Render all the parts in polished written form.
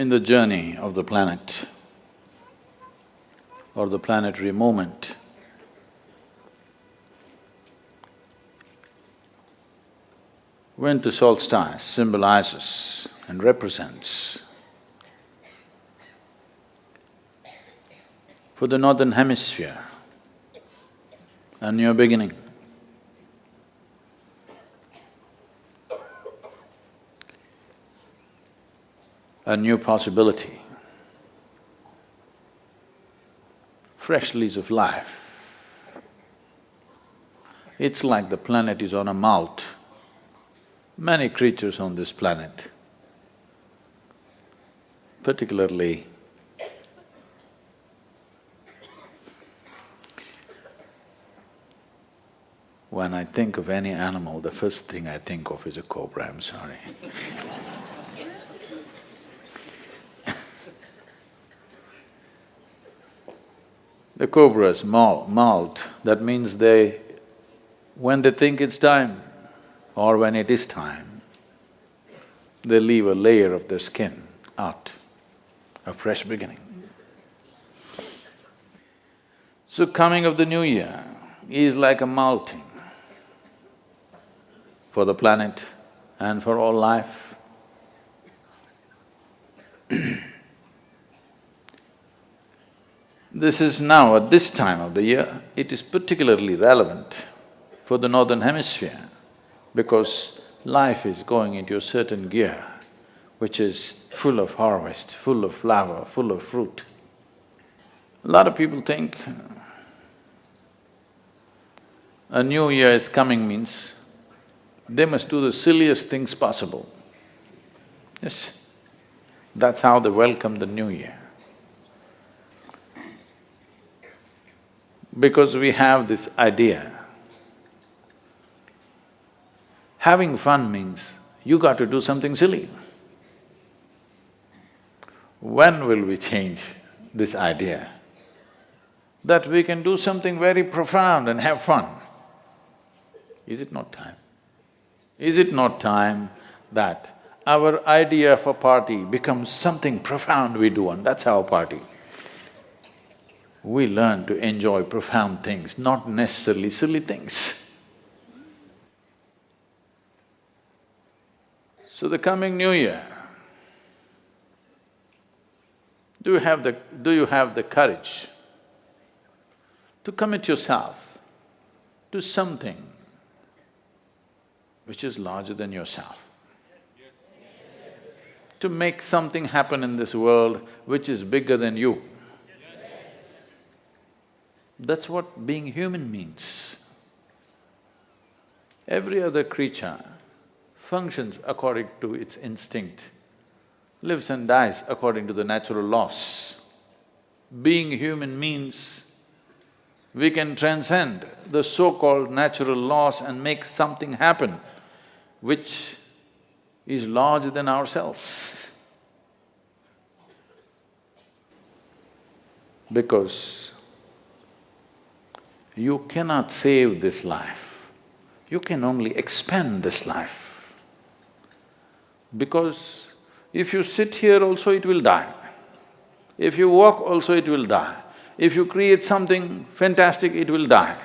In the journey of the planet or the planetary movement, winter solstice symbolizes and represents for the northern hemisphere a new beginning. A new possibility, fresh lease of life. It's like the planet is on a malt. Many creatures on this planet, particularly when I think of any animal, the first thing I think of is a cobra, I'm sorry. The cobras molt, that means when they think it's time or when it is time, they leave a layer of their skin out, a fresh beginning. So coming of the new year is like a malting for the planet and for all life. This is now, at this time of the year, it is particularly relevant for the northern hemisphere because life is going into a certain gear which is full of harvest, full of flower, full of fruit. A lot of people think a new year is coming means they must do the silliest things possible. Yes, that's how they welcome the new year. Because we have this idea, having fun means you got to do something silly. When will we change this idea that we can do something very profound and have fun? Is it not time? Is it not time that our idea of a party becomes something profound we do and that's our party? We learn to enjoy profound things, not necessarily silly things. So the coming new year, do you have the courage to commit yourself to something which is larger than yourself? To make something happen in this world which is bigger than you. That's what being human means. Every other creature functions according to its instinct, lives and dies according to the natural laws. Being human means we can transcend the so-called natural laws and make something happen which is larger than ourselves. Because you cannot save this life, you can only expand this life. Because if you sit here also it will die, if you walk also it will die, if you create something fantastic it will die,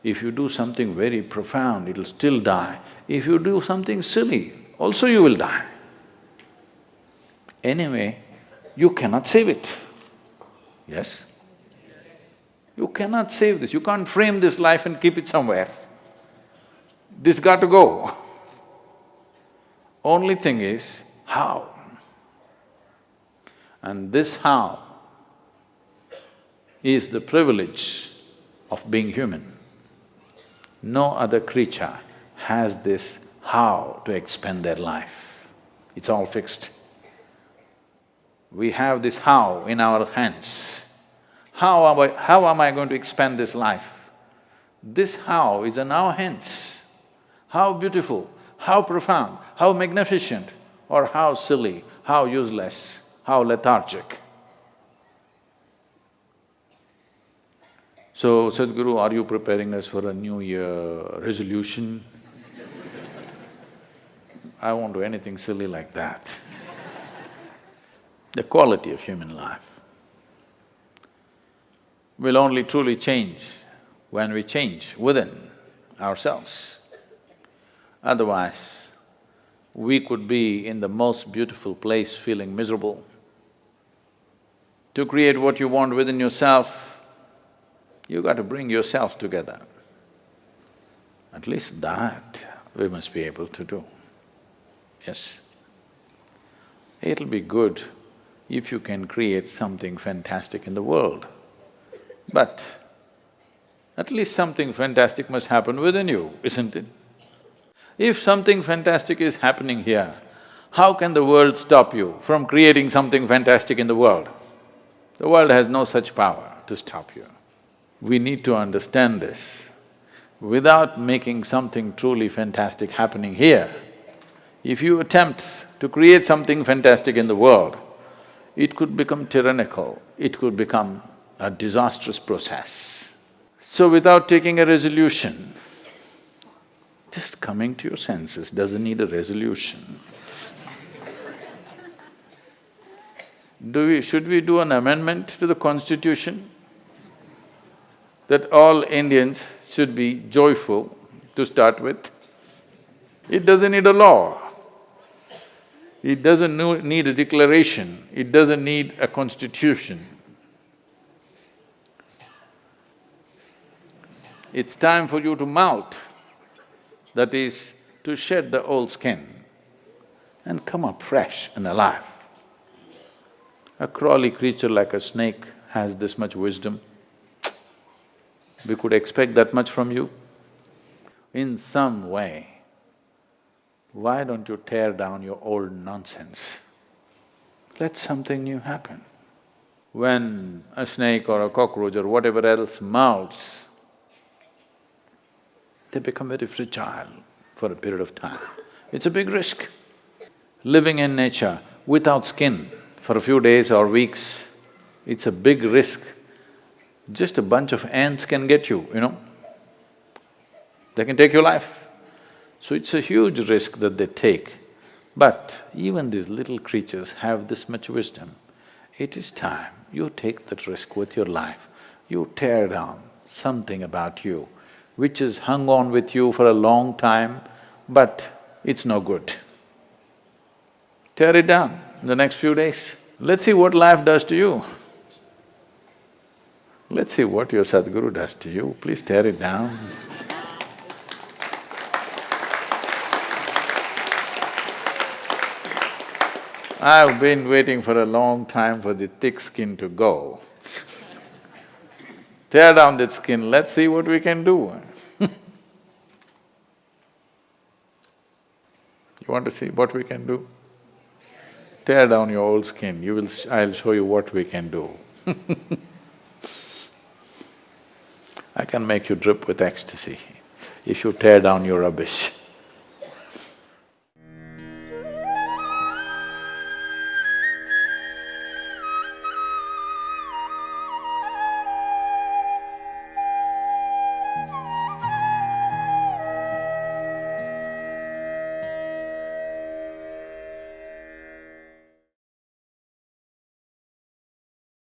if you do something very profound it'll still die, if you do something silly also you will die. Anyway, you cannot save it, yes? You cannot save this, you can't frame this life and keep it somewhere. This got to go. Only thing is, how? And this how is the privilege of being human. No other creature has this how to expend their life. It's all fixed. We have this how in our hands. How am I going to expand this life? This how is in our hands. How beautiful, how profound, how magnificent, or how silly, how useless, how lethargic. So, Sadhguru, are you preparing us for a New Year resolution? I won't do anything silly like that. the quality of human life will only truly change when we change within ourselves. Otherwise, we could be in the most beautiful place feeling miserable. To create what you want within yourself, you got to bring yourself together. At least that we must be able to do, yes. It'll be good if you can create something fantastic in the world, but at least something fantastic must happen within you, isn't it? If something fantastic is happening here, how can the world stop you from creating something fantastic in the world? The world has no such power to stop you. We need to understand this. Without making something truly fantastic happening here, if you attempt to create something fantastic in the world, it could become tyrannical, it could become a disastrous process. So without taking a resolution, just coming to your senses doesn't need a resolution. Should we do an amendment to the constitution that all Indians should be joyful to start with? It doesn't need a law. It doesn't need a declaration, it doesn't need a constitution. It's time for you to molt, that is, to shed the old skin and come up fresh and alive. A crawly creature like a snake has this much wisdom. We could expect that much from you. In some way, why don't you tear down your old nonsense? Let something new happen. When a snake or a cockroach or whatever else molts, they become very fragile for a period of time. It's a big risk. Living in nature without skin for a few days or weeks, it's a big risk. Just a bunch of ants can get you, you know. They can take your life. So it's a huge risk that they take. But even these little creatures have this much wisdom. It is time you take that risk with your life. You tear down something about you which has hung on with you for a long time, but it's no good. Tear it down in the next few days. Let's see what life does to you. Let's see what your Sadhguru does to you. Please tear it down. I've been waiting for a long time for the thick skin to go. Tear down that skin, let's see what we can do. You want to see what we can do? Tear down your old skin, I'll show you what we can do. I can make you drip with ecstasy if you tear down your rubbish.